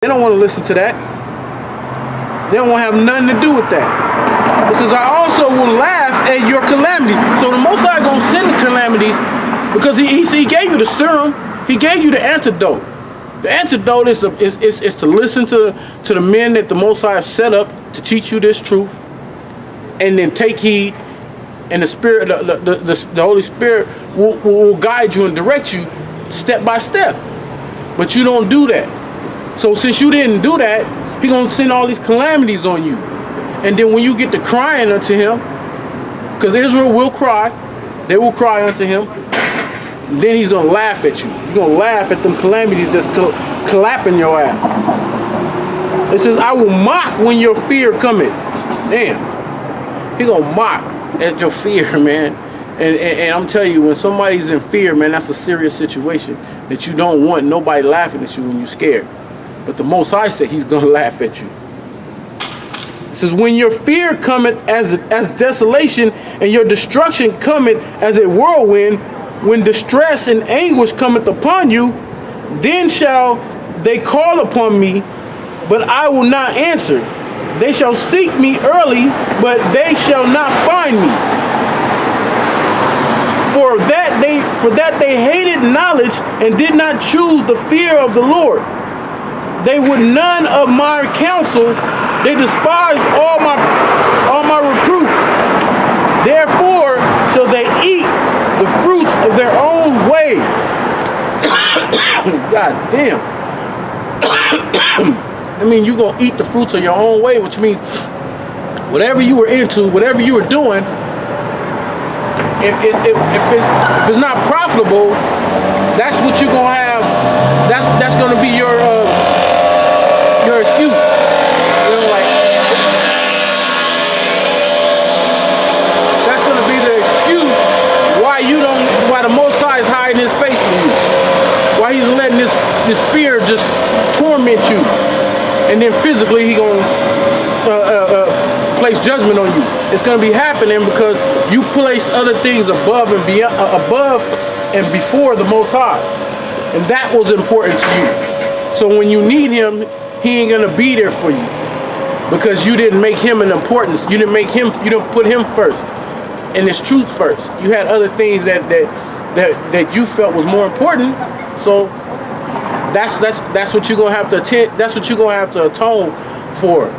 They don't want to listen to that. They don't want to have nothing to do with that. It says, I also will laugh at your calamity. So the Most High going to send the calamities because he gave you the serum. He gave you the antidote. The antidote is to listen to the men that the Most High have set up to teach you this truth, and then take heed, and the Spirit, the Holy Spirit will guide you and direct you step by step. But you don't do that. So since you didn't do that, He's going to send all these calamities on you. And then when you get to crying unto Him, because Israel will cry, they will cry unto Him, then He's going to laugh at you. He's going to laugh at them calamities that's clapping your ass. It says, I will mock when your fear cometh. Damn. He's going to mock at your fear, man. And I'm telling you, when somebody's in fear, man, that's a serious situation that you don't want nobody laughing at you when you're scared. But the Most High said He's going to laugh at you. It says, when your fear cometh as desolation, and your destruction cometh as a whirlwind, when distress and anguish cometh upon you, then shall they call upon me, but I will not answer. They shall seek me early, but they shall not find me. For that they hated knowledge and did not choose the fear of the Lord. They would none of my counsel. They despised all my reproof. Therefore shall they eat the fruits of their own way. God damn. I mean, you're going to eat the fruits of your own way, which means whatever you were into, whatever you were doing, if it's not profitable, that's what you're going to have. That's going to be your excuse. You know, like, that's going to be the excuse why the Most High is hiding His face from you. Why He's letting this fear just torment you. And then physically He going to place judgment on you. It's going to be happening because you place other things above and beyond, above and before the Most High. And that was important to you. So when you need Him, He ain't going to be there for you. Because you didn't make Him an importance. You didn't put Him first. And His truth first. You had other things that you felt was more important. So that's what you're gonna have to attend. That's what you're gonna have to atone for.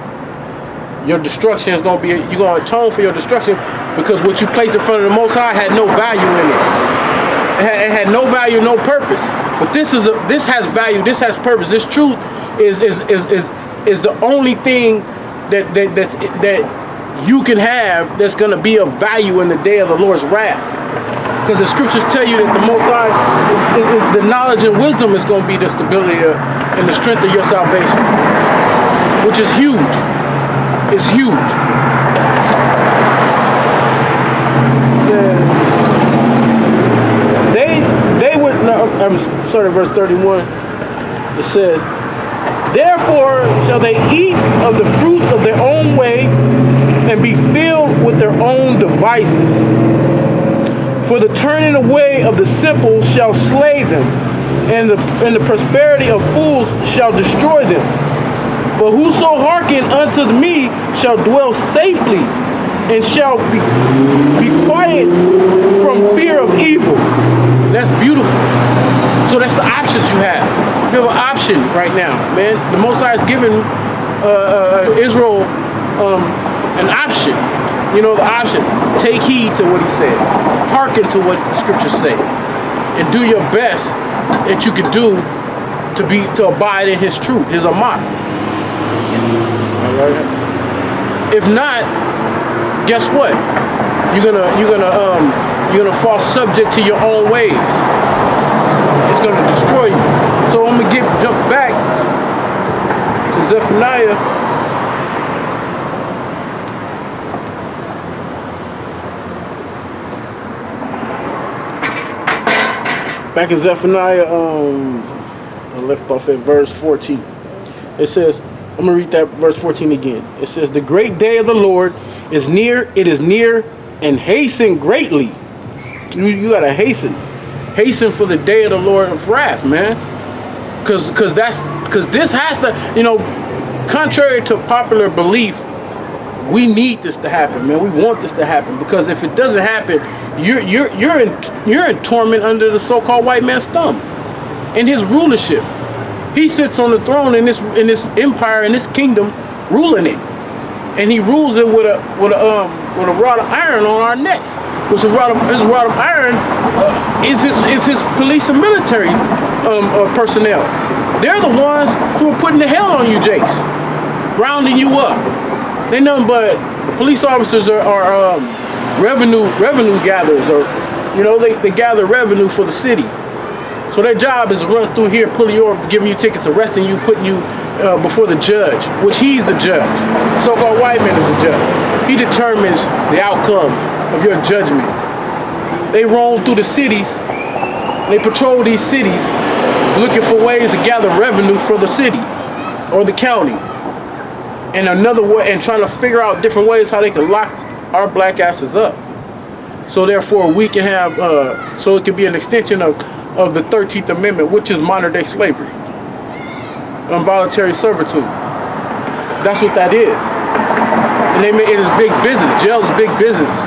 Your destruction is gonna be. You're gonna atone for your destruction because what you placed in front of the Most High had no value in it. It had no value, no purpose. But this has value. This has purpose. This truth is the only thing that you can have that's gonna be of value in the day of the Lord's wrath. Because the scriptures tell you that the Most High, the knowledge and wisdom is going to be the stability and the strength of your salvation, which is huge. It's huge. It says, they would. No, I'm sorry, verse 31. It says, therefore shall they eat of the fruits of their own way, and be filled with their own devices. For the turning away of the simple shall slay them, and the prosperity of fools shall destroy them. But whoso hearken unto me shall dwell safely, and shall be quiet from fear of evil. That's beautiful. So that's the options you have. You have an option right now, man. The Most High is giving Israel an option. You know, the option. Take heed to what He said. Hearken to what the scriptures say. And do your best that you can do to abide in His truth, His amah. Alright. If not, guess what? You're gonna fall subject to your own ways. It's gonna destroy you. So I'm gonna jump back to Zephaniah. Back in Zephaniah, I left off at verse 14. It says, I'm going to read that verse 14 again. It says, the great day of the Lord is near, it is near, and hasten greatly. You got to hasten. Hasten for the day of the Lord of wrath, man. Because this has to, contrary to popular belief, we need this to happen, man. We want this to happen, because if it doesn't happen, you're in torment under the so-called white man's thumb, in his rulership. He sits on the throne in this empire, in this kingdom, ruling it, and he rules it with a rod of iron on our necks. Which his rod of iron is his police and military personnel. They're the ones who are putting the hell on you, Jakes, rounding you up. They nothing but police officers are revenue gatherers, or they gather revenue for the city. So their job is to run through here, pulling you over, giving you tickets, arresting you, putting you before the judge, which he's the judge. So-called white man is the judge. He determines the outcome of your judgment. They roam through the cities, they patrol these cities, looking for ways to gather revenue for the city or the county, and another way, and trying to figure out different ways how they can lock our black asses up. So therefore, we can have, so it can be an extension of the 13th Amendment, which is modern day slavery, involuntary servitude. That's what that is. And it is big business. Jail is big business.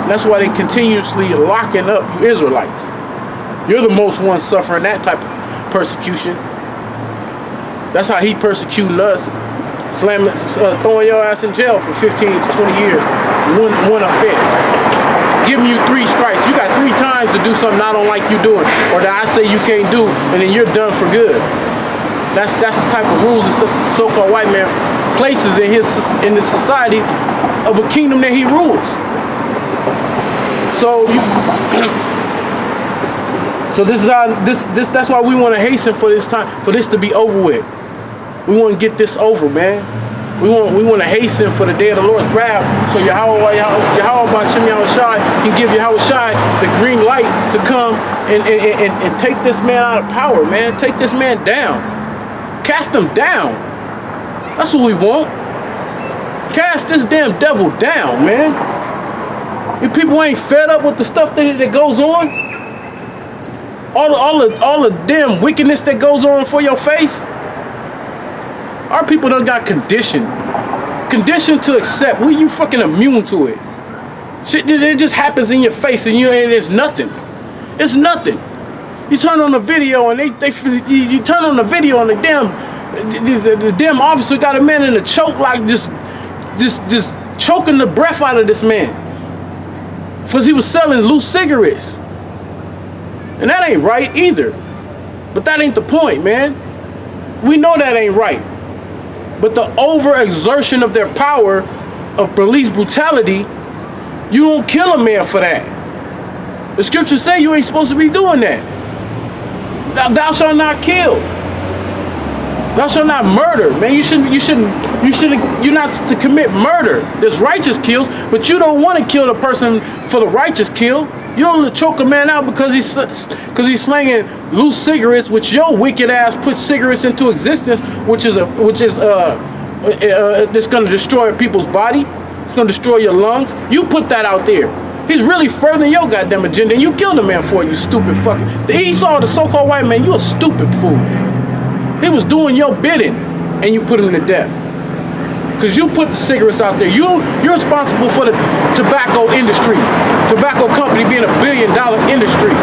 That's why they continuously locking up you Israelites. You're the most ones suffering that type of persecution. That's how he persecuting us, throwing your ass in jail for 15 to 20 years, one offense, giving you 3 strikes. You got 3 times to do something I don't like you doing, or that I say you can't do, and then you're done for good. That's the type of rules that the so-called white man places in the society of a kingdom that he rules. So this is how that's why we want to hasten for this time, for this to be over with. We want to get this over, man. We want to hasten for the day of the Lord's wrath, so Yahweh B'Shem Yahushai can give Yahushai the green light to come and take this man out of power, man. Take this man down. Cast him down. That's what we want. Cast this damn devil down, man. If people ain't fed up with the stuff that goes on, all the damn wickedness that goes on for your face, our people done got conditioned to accept. You fucking immune to it. Shit, it just happens in your face, and it's nothing. It's nothing. You turn on the video, and you turn on the video, and the damn officer got a man in a choke, like just choking the breath out of this man, because he was selling loose cigarettes. And that ain't right either. But that ain't the point, man. We know that ain't right. But the overexertion of their power, of police brutality, you don't kill a man for that. The scriptures say you ain't supposed to be doing that. Thou shalt not kill. Thou shalt not murder, man. You're not to commit murder. There's righteous kills, but you don't want to kill the person for the righteous kill. You don't choke a man out because he's slanging loose cigarettes, which your wicked ass puts cigarettes into existence, which is it's gonna destroy people's body. It's gonna destroy your lungs. You put that out there. He's really furthering your goddamn agenda, and you killed a man for it, you stupid fucking. He saw the so-called white man. You a stupid fool. He was doing your bidding, and you put him to death. Because you put the cigarettes out there. You're responsible for the tobacco industry. Tobacco company being $1 billion industry.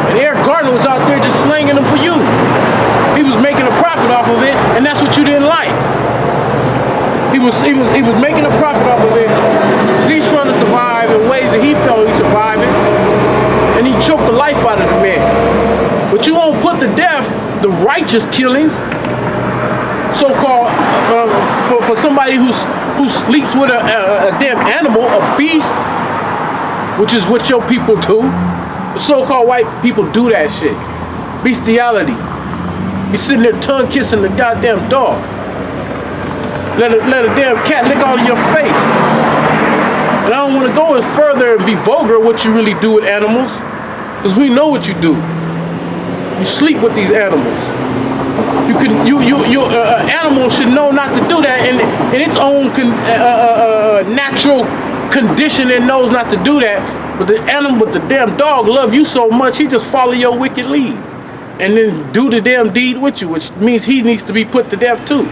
And Eric Gardner was out there just slanging them for you. He was making a profit off of it, and that's what you didn't like. He was making a profit off of it because he's trying to survive in ways that he felt he's surviving. And he choked the life out of the man. But you won't put to death the righteous killings, so-called, for somebody who sleeps with a damn animal, a beast, which is what your people do. The so-called white people do that shit. Bestiality. Be sitting there tongue kissing the goddamn dog. Let a damn cat lick all of your face. And I don't want to go as further and be vulgar what you really do with animals, because we know what you do. You sleep with these animals. Animal should know not to do that in its own natural condition. It knows not to do that. But the animal, but the damn dog, love you so much, he just follow your wicked lead. and then do the damn deed with you, which means he needs to be put to death too.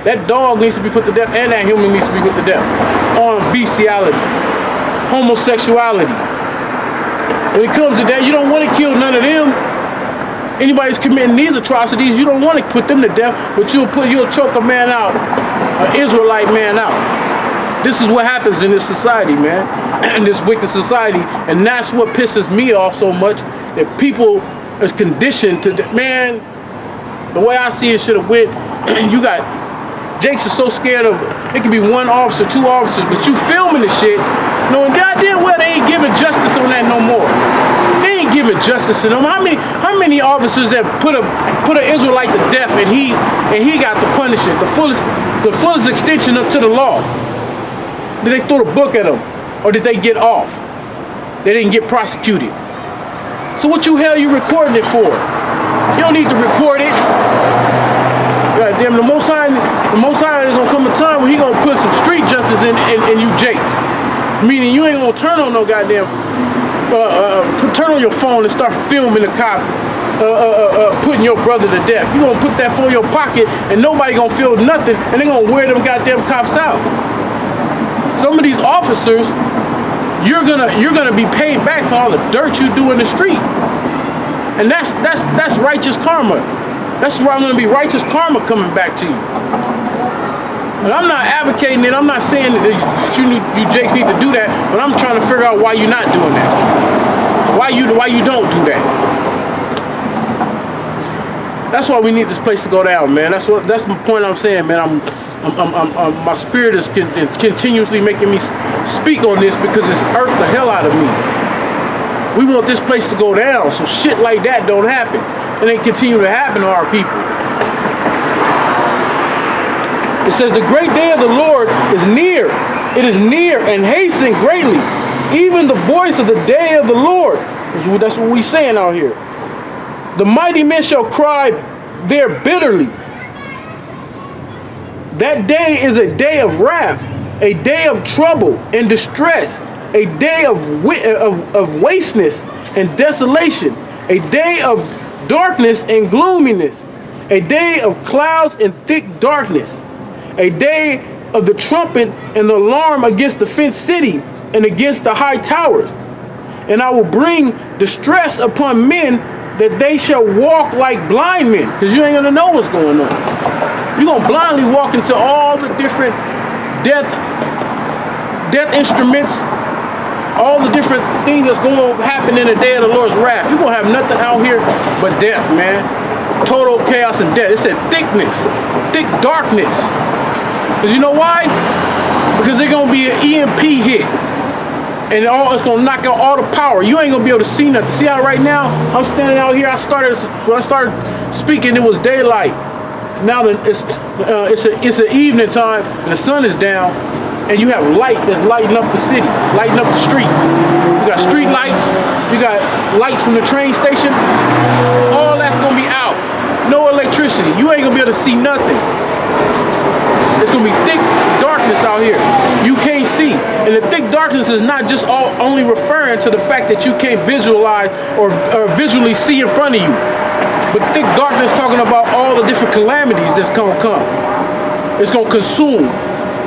That dog needs to be put to death, and that human needs to be put to death on bestiality, homosexuality. When it comes to that, you don't want to kill none of them. Anybody's committing these atrocities, you don't want to put them to death, but you'll choke a man out, an Israelite man out. This is what happens in this society, man, in this wicked society, and that's what pisses me off so much, that people is conditioned to, man, the way I see it should have went, you got, Jakes are so scared of, it could be one officer, two officers, but you filming the shit, knowing goddamn well they ain't giving justice on that no more. They ain't giving justice to them. How many officers that put an Israelite to death and he got the punishment, the fullest extension up to the law? Did they throw the book at them, or did they get off? They didn't get prosecuted. So what you hell you recording it for? You don't need to record it. God damn, the Most High is gonna come a time when he gonna put some street justice in you Jakes. Meaning you ain't gonna turn on no goddamn, turn on your phone and start filming the cop putting your brother to death. You gonna put that phone in your pocket and nobody gonna feel nothing, and they gonna wear them goddamn cops out. Some of these officers, you're gonna be paid back for all the dirt you do in the street, and that's righteous karma. That's where I'm gonna be righteous karma coming back to you. And I'm not advocating it. I'm not saying that you Jakes need to do that, but I'm trying to figure out why you're not doing that. Why you don't do that. That's why we need this place to go down, man. That's the point I'm saying, man. My spirit is continuously making me speak on this because it's hurt the hell out of me. We want this place to go down so shit like that don't happen, and they continue to happen to our people. It says the great day of the Lord is near. It is near and hasten greatly. Even the voice of the day of the Lord. That's what we saying out here. The mighty men shall cry there bitterly. That day is a day of wrath, a day of trouble and distress, a day of wasteness and desolation, a day of darkness and gloominess, a day of clouds and thick darkness, a day of the trumpet and the alarm against the fenced city and against the high towers. And I will bring distress upon men that they shall walk like blind men, because you ain't gonna know what's going on. You're gonna blindly walk into all the different death instruments, all the different things that's going to happen in the day of the Lord's wrath. You're gonna have nothing out here but death, man. Total chaos and death. It said thickness, thick darkness. Because you know why? Because there's gonna be an EMP hit. And it's gonna knock out all the power. You ain't gonna be able to see nothing. See how right now I'm standing out here. When I started speaking, it was daylight. Now that it's an evening time and the sun is down, and you have light that's lighting up the city, lighting up the street. You got street lights. You got lights from the train station. All that's gonna be out. No electricity. You ain't gonna be able to see nothing. It's gonna be thick darkness out here. You can't see. And the thick darkness is not just only referring to the fact that you can't visualize or visually see in front of you. But thick darkness talking about all the different calamities that's gonna come. It's gonna consume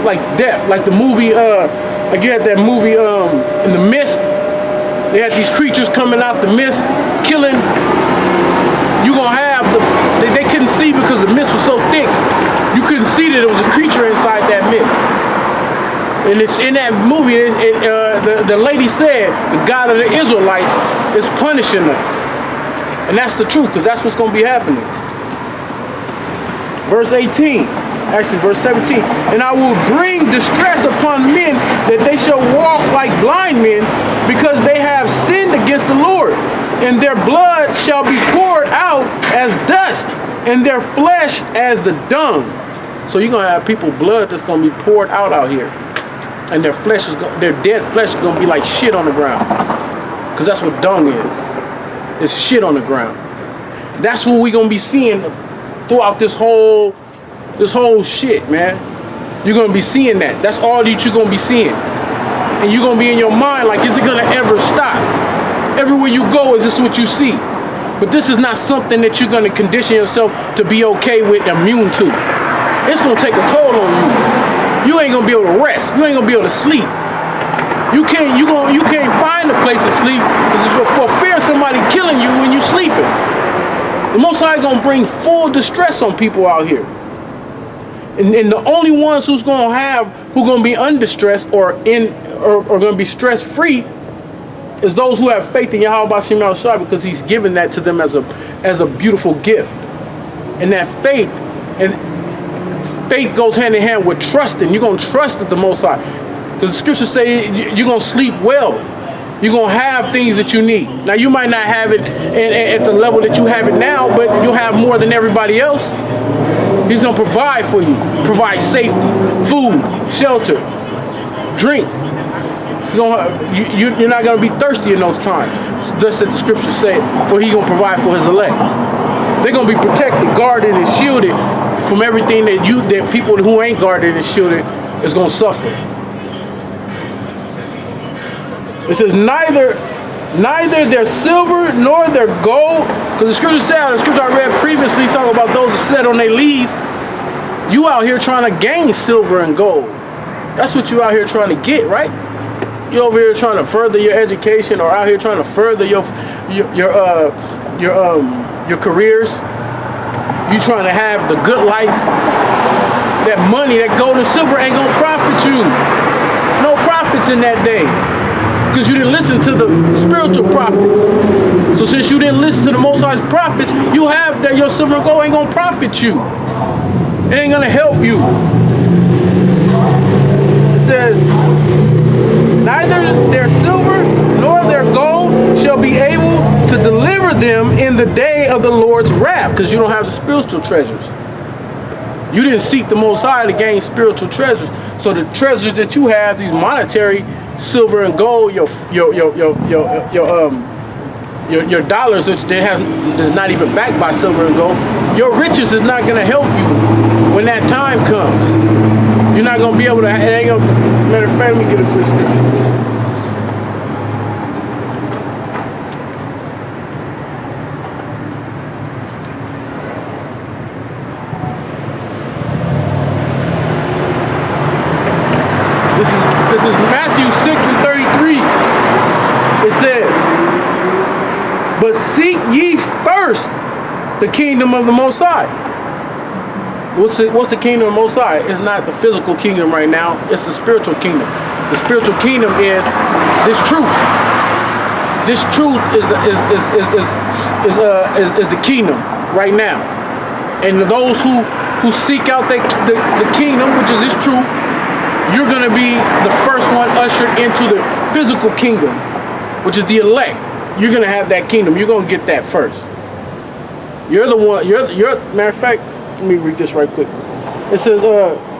like death. Like the movie, like you had that movie in the mist. They had these creatures coming out the mist, killing. You gonna have they couldn't see because the mist was so thick. You couldn't see that it was a creature inside that mist. And it's in that movie, the lady said, the God of the Israelites is punishing us. And that's the truth, because that's what's going to be happening. Verse 18, actually verse 17. And I will bring distress upon men that they shall walk like blind men, because they have sinned against the Lord. And their blood shall be poured out as dust, and their flesh as the dung. So you're going to have people blood that's going to be poured out here. And their dead flesh is going to be like shit on the ground. Because that's what dung is. It's shit on the ground. That's what we're going to be seeing throughout this whole shit, man. You're going to be seeing that. That's all that you're going to be seeing. And you're going to be in your mind like, is it going to ever stop? Everywhere you go, is this what you see? But this is not something that you're going to condition yourself to be okay with, immune to. It's going to take a toll on you. You ain't going to be able to rest. You ain't going to be able to sleep. You can't find a place to sleep for fear of somebody killing you when you sleeping. The Most High going to bring full distress on people out here. And the only ones who going to be undistressed or going to be stress free is those who have faith in Yahweh B'Shem Yahushua, because He's given that to them as a beautiful gift. And that faith goes hand in hand with trusting. You're going to trust the Most High, because the scriptures say you're going to sleep well. You're going to have things that you need. Now, you might not have it at the level that you have it now, but you'll have more than everybody else. He's going to provide for you. Provide safety, food, shelter, drink. You're not going to be thirsty in those times. Thus that the scriptures say, for He's going to provide for His elect. They're going to be protected, guarded, and shielded from everything that people who ain't guarded and shielded is going to suffer. It says, neither their silver nor their gold, because the scripture I read previously talking about those that sit on their leaves. You out here trying to gain silver and gold. That's what you out here trying to get, right? You over here trying to further your education, or out here trying to further your careers. You trying to have the good life. That money, that gold and silver ain't gonna profit you. No profits in that day, because you didn't listen to the spiritual prophets. So since you didn't listen to the Most High's prophets, you have that your silver and gold ain't gonna profit you. It ain't gonna help you. It says, neither their silver nor their gold shall be able to deliver them in the day of the Lord's wrath, because you don't have the spiritual treasures. You didn't seek the Most High to gain spiritual treasures. So the treasures that you have, these monetary, silver and gold, your dollars, which that's not even backed by silver and gold, your riches is not going to help you when that time comes. You're not going to be able to. Matter of fact, let me get a quick scripture. This is Matthew 6:33. It says, but seek ye first the kingdom of the Most High. What's the kingdom of the Most High? It's not the physical kingdom right now. It's the spiritual kingdom. The spiritual kingdom is this truth. This truth is the kingdom right now. And those who seek out the kingdom, which is this truth, you're going to be the first one ushered into the physical kingdom, which is the elect. You're going to have that kingdom. You're going to get that first. You're the one. You're matter of fact, let me read this right quick. It says,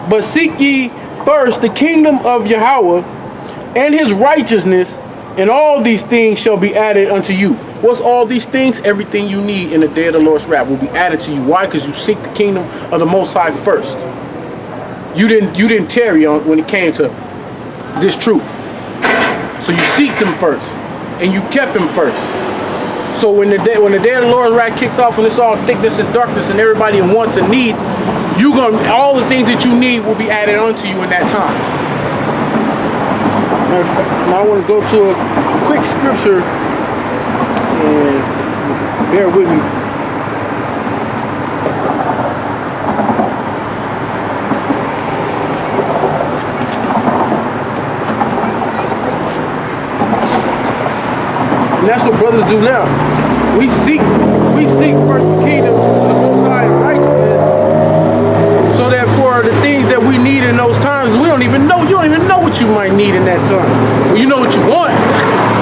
but seek ye first the kingdom of Yahweh and His righteousness, and all these things shall be added unto you. What's all these things? Everything you need in the day of the Lord's wrath will be added to you. Why? Because you seek the kingdom of the Most High first. You didn't tarry on when it came to this truth. So you seek them first, and you kept them first. So when the day of the Lord's wrath kicked off, when it's all thickness and darkness and everybody in wants and needs, all the things that you need will be added onto you in that time. Now I want to go to a quick scripture, and bear with me. And that's what brothers do now. We seek first the kingdom of the Most High and righteousness, so that for the things that we need in those times, you don't even know what you might need in that time. Well, you know what you want,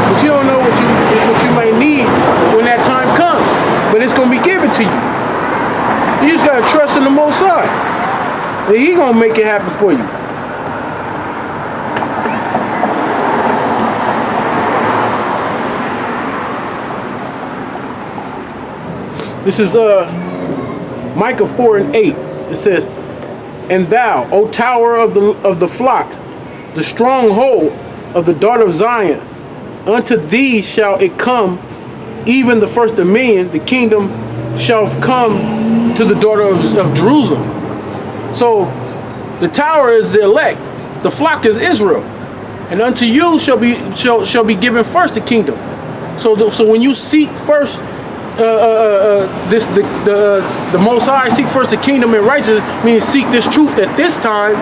but you don't know what you might need when that time comes. But it's gonna be given to you. You just gotta trust in the Most High, and He gonna make it happen for you. This is Micah 4:8. It says, and thou, O tower of the flock, the stronghold of the daughter of Zion, unto thee shall it come even the first dominion, the kingdom shall come to the daughter of Jerusalem. So the tower is the elect, the flock is Israel, and unto you shall be given first the kingdom. So when you seek first the Most High, seek first the kingdom and righteousness, meaning seek this truth at this time,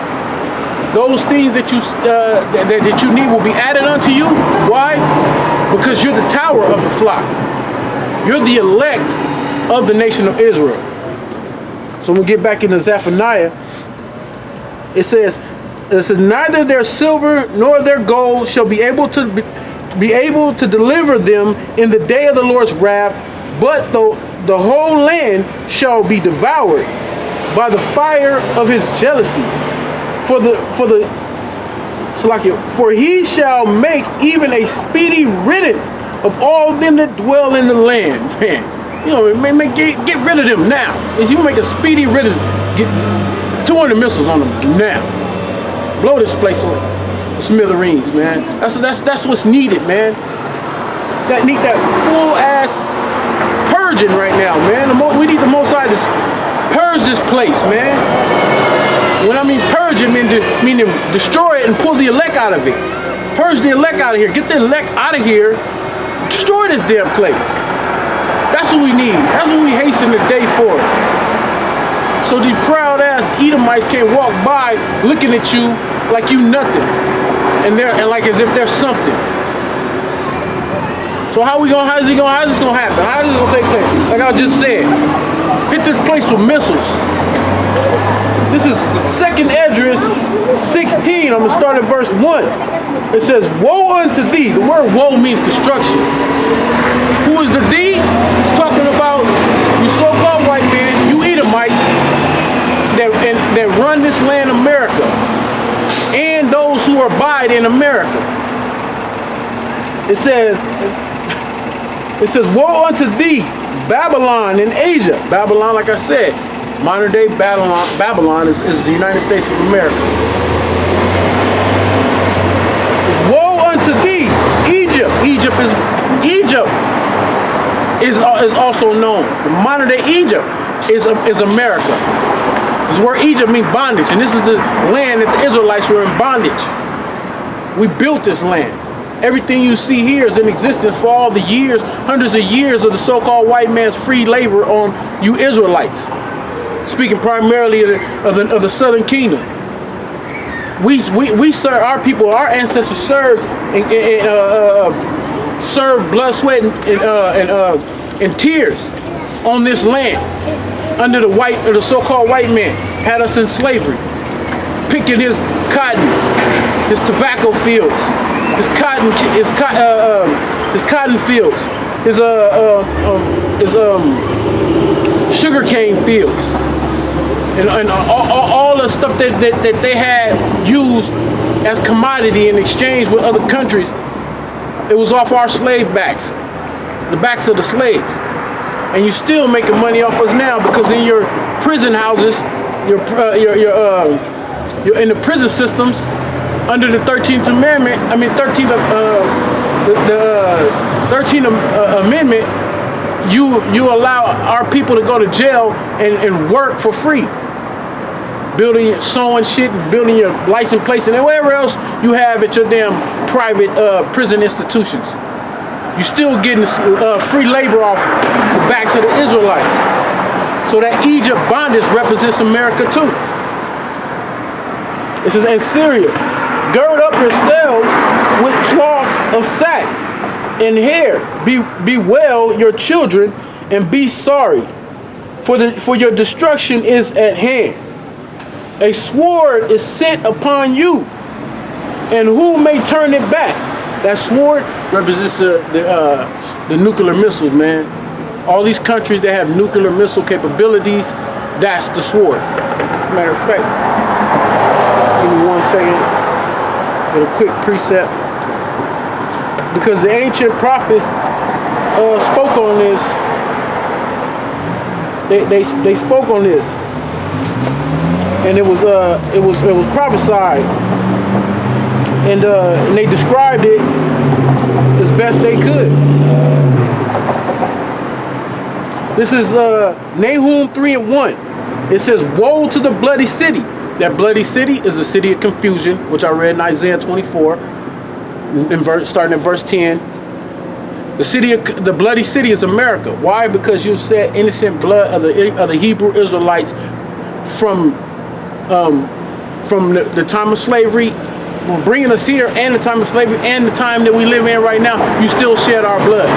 those things that you need will be added unto you. Why? Because you're the tower of the flock. You're the elect of the nation of Israel. So when we get back into Zephaniah, it says, neither their silver nor their gold shall be able to deliver them in the day of the Lord's wrath, but the whole land shall be devoured by the fire of his jealousy. For he shall make even a speedy riddance of all them that dwell in the land. Man, you know, get rid of them now. If you make a speedy riddance, get 200 missiles on them now. Blow this place to smithereens, man. That's what's needed, man. That need that full ass purging right now, man. We need the Most High to purge this place, man. When I mean purge, meaning destroy it and pull the elect out of it. Purge the elect out of here. Get the elect out of here. Destroy this damn place. That's what we need. That's what we hasten the day for. So these proud ass Edomites can't walk by looking at you like you nothing, and like as if there's something. So how's this gonna happen? How is this gonna take place? Like I just said, hit this place with missiles. This is 2nd Esdras 16. I'm gonna start at verse 1. It says, "Woe unto thee." The word "woe" means destruction. Who is the thee? It's talking about you so-called white men, you Edomites that run this land, America, and those who abide in America. It says, "Woe unto thee, Babylon in Asia." Babylon, like I said, modern day Babylon is the United States of America. It's woe unto thee, Egypt. Egypt is also known. The modern day Egypt is America. This word Egypt means bondage, and this is the land that the Israelites were in bondage. We built this land. Everything you see here is in existence for all the years, hundreds of years of the so-called white man's free labor on you Israelites. Speaking primarily of the Southern Kingdom. We serve, our people, our ancestors served served blood, sweat, and tears on this land under the so-called white man. Had us in slavery, picking his cotton, his tobacco fields, his cotton fields, his sugar cane fields, and all the stuff that they had used as commodity in exchange with other countries. It was off our slave backs, the backs of the slaves, and you're still making money off us now because in your prison houses, you're in the prison systems under the 13th Amendment. I mean, the 13th Amendment. You allow our people to go to jail and work for free, building, sewing shit, and building your license plates and whatever else you have at your damn private prison institutions. You're still getting free labor off the backs of the Israelites. So that Egypt bondage represents America too. It says, "And Syria, gird up yourselves with cloths of sacks and hair, bewail your children and be sorry, for your destruction is at hand. A sword is sent upon you, and who may turn it back?" That sword represents the nuclear missiles, man. All these countries that have nuclear missile capabilities, that's the sword. Matter of fact, give me 1 second. Get a quick precept. Because the ancient prophets spoke on this. They spoke on this, and it was prophesied, and they described it as best they could. This is Nahum 3:1. It says, woe to the bloody city. That bloody city is the city of confusion, which I read in Isaiah 24, starting at verse 10. The bloody city is America. Why? Because you said innocent blood of the Hebrew Israelites from the time of slavery, bringing us here, and the time of slavery, and the time that we live in right now. You still shed our blood.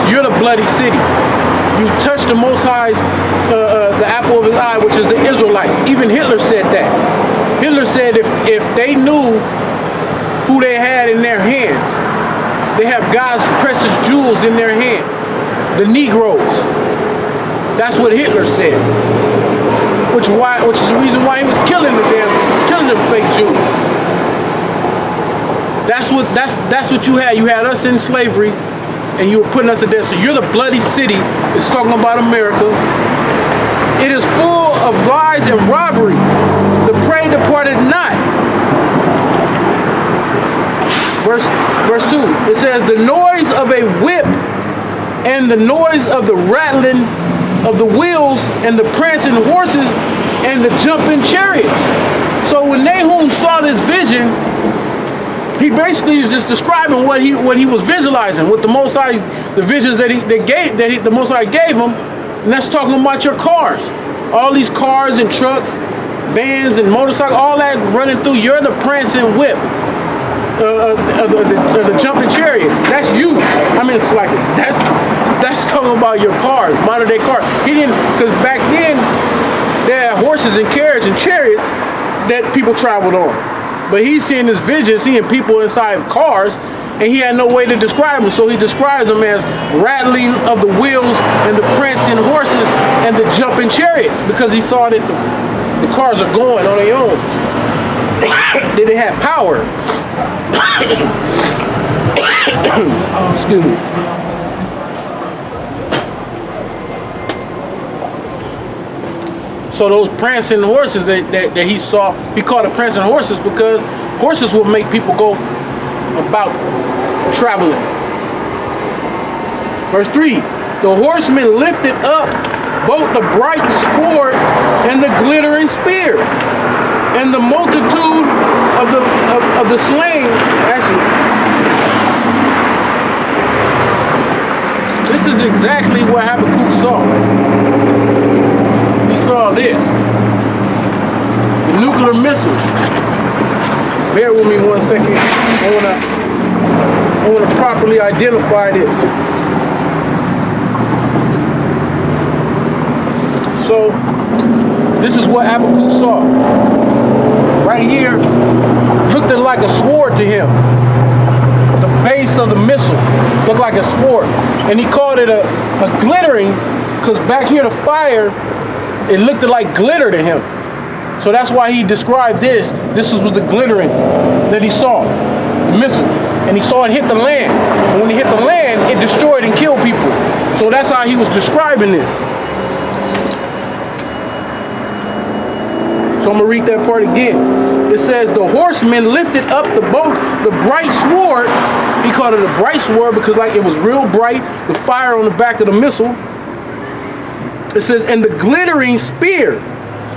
You're the bloody city. You touched the Most High's, the apple of his eye, which is the Israelites. Even Hitler said that. Hitler said if they knew who they had in their hands, they have God's precious jewels in their hand. The Negroes. That's what Hitler said. Which is the reason why he was killing them fake Jews. That's what you had. You had us in slavery, and you were putting us to death. So you're the bloody city. It's talking about America. It is full of lies and robbery. The prey departed not. Verse 2. It says, the noise of a whip and the noise of the rattling of the wheels and the prancing horses and the jumping chariots. So when Nahum saw this vision, he basically is just describing what he was visualizing, what the Most High, the visions that the Most High gave him, and that's talking about your cars, all these cars and trucks, vans and motorcycles, all that running through. You're the prancing whip, the jumping chariots. That's you. I mean, it's like that's talking about your cars, modern day cars. He didn't, because back then they had horses and carriage and chariots that people traveled on. But he's seeing this vision, seeing people inside cars, and he had no way to describe them. So he describes them as rattling of the wheels and the prancing horses and the jumping chariots, because he saw that the cars are going on their own. That they had power. Excuse me. So those prancing horses that he saw, he called it prancing horses because horses will make people go about traveling. Verse 3, the horsemen lifted up both the bright sword and the glittering spear, and the multitude of the slain. Actually, this is exactly what Habakkuk saw. He saw this. The nuclear missiles. Bear with me 1 second. I wanna properly identify this. So this is what Habakkuk saw. Right here, looked like a sword to him. The base of the missile looked like a sword. And he called it a glittering, because back here the fire, it looked like glitter to him. So that's why he described this. This was the glittering that he saw, the missile. And he saw it hit the land. And when it hit the land, it destroyed and killed people. So that's how he was describing this. So I'm going to read that part again. It says, the horsemen lifted up the bright sword. He called it a bright sword because like it was real bright, the fire on the back of the missile. It says, and the glittering spear.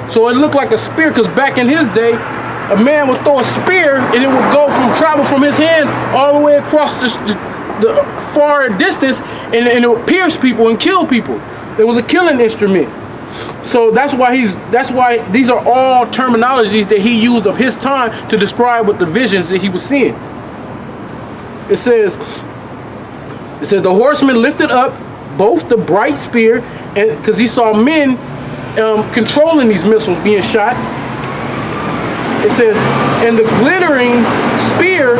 So it looked like a spear because back in his day, a man would throw a spear and it would travel from his hand all the way across the far distance, and it would pierce people and kill people. It was a killing instrument. So that's why these are all terminologies that he used of his time to describe what the visions that he was seeing. It says the horseman lifted up both the bright spear, and because he saw men controlling these missiles being shot. It says, and the glittering spear,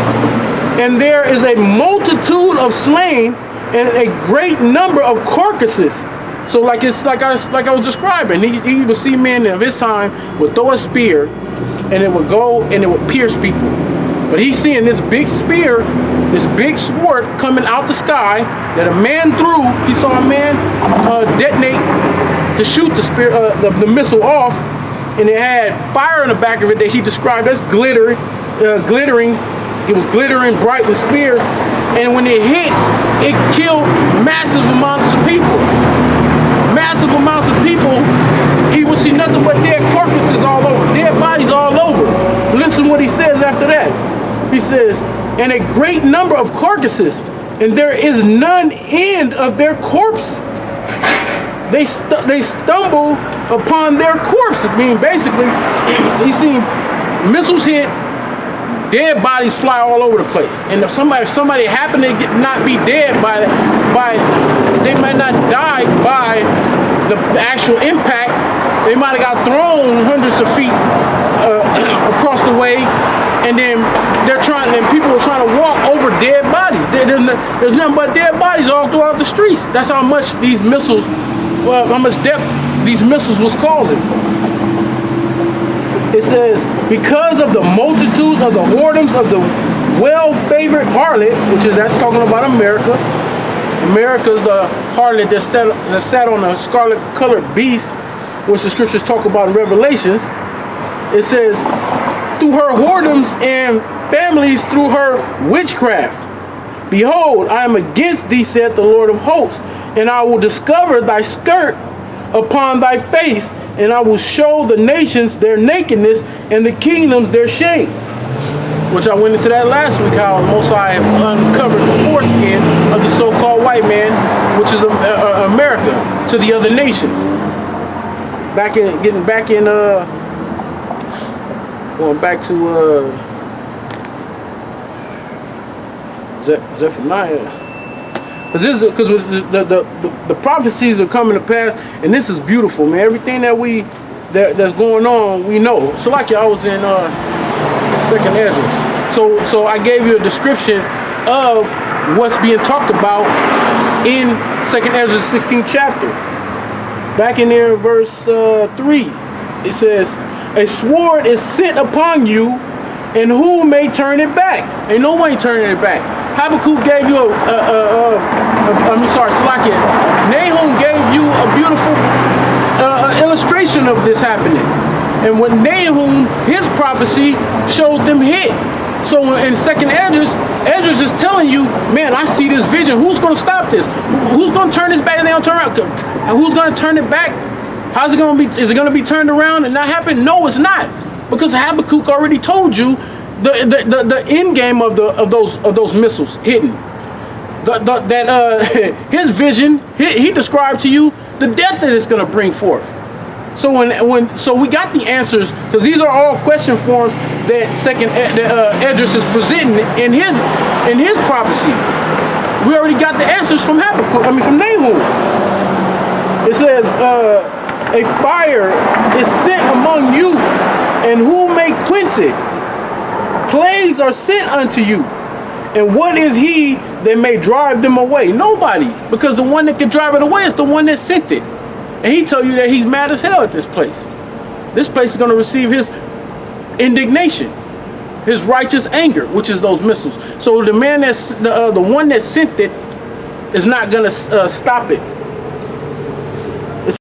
and there is a multitude of slain and a great number of carcasses. So like I was describing, he would see men of his time would throw a spear, and it would go and it would pierce people. But he's seeing this big spear, this big sword coming out the sky that a man threw. He saw a man detonate to shoot the spear, the missile off, and it had fire in the back of it that he described as glittering. It was glittering bright with spears, and when it hit, it killed massive amounts of people. massive amounts of people, he would see nothing but dead carcasses all over, dead bodies all over. Listen what he says after that. He says, and a great number of carcasses, and there is none end of their corpse. They stumble upon their corpse. I mean, basically, he's seen missiles hit, dead bodies fly all over the place. And if somebody happened to not be dead by, they might not die by the actual impact. They might have got thrown hundreds of feet across the way, and then people are trying to walk over dead bodies. There's nothing but dead bodies all throughout the streets. That's how much these missiles, how much death these missiles was causing. It says, because of the multitudes of the whoredoms of the well-favored harlot, that's talking about America. America's the harlot that sat on a scarlet-colored beast, which the scriptures talk about in Revelations. It says, through her whoredoms and families through her witchcraft. Behold, I am against thee, saith the Lord of hosts, and I will discover thy skirt upon thy face, and I will show the nations their nakedness and the kingdoms their shame. Which I went into that last week, how Most High have uncovered the foreskin of the so-called white man, which is America, to the other nations. Going back to Zephaniah. Because the prophecies are coming to pass, and this is beautiful, man. Everything that's going on, we know. So like I was in Second Ezra. So I gave you a description of what's being talked about in Second Ezra 16th chapter. Back in there in verse 3, it says, a sword is sent upon you, and who may turn it back? Ain't nobody turning it back. Habakkuk gave you Nahum gave you a beautiful illustration of this happening. And when Nahum, his prophecy showed them hit. So in Second Ezra's is telling you, man, I see this vision. Who's going to stop this? Who's going to turn this back and they don't turn around? Who's going to turn it back? How's it going to be? Is it going to be turned around and not happen? No, it's not. Because Habakkuk already told you the end game of those missiles hitting. His vision, he described to you the death that it's going to bring forth. So so we got the answers, because these are all question forms that Esdras is presenting in his prophecy. We already got the answers from from Nahum. It says, a fire is sent among you, and who may quench it? Plagues are sent unto you, and what is he that may drive them away? Nobody, because the one that can drive it away is the one that sent it. And he told you that he's mad as hell at this place. This place is going to receive his indignation, his righteous anger, which is those missiles. So the man the one that sent it is not going to stop it.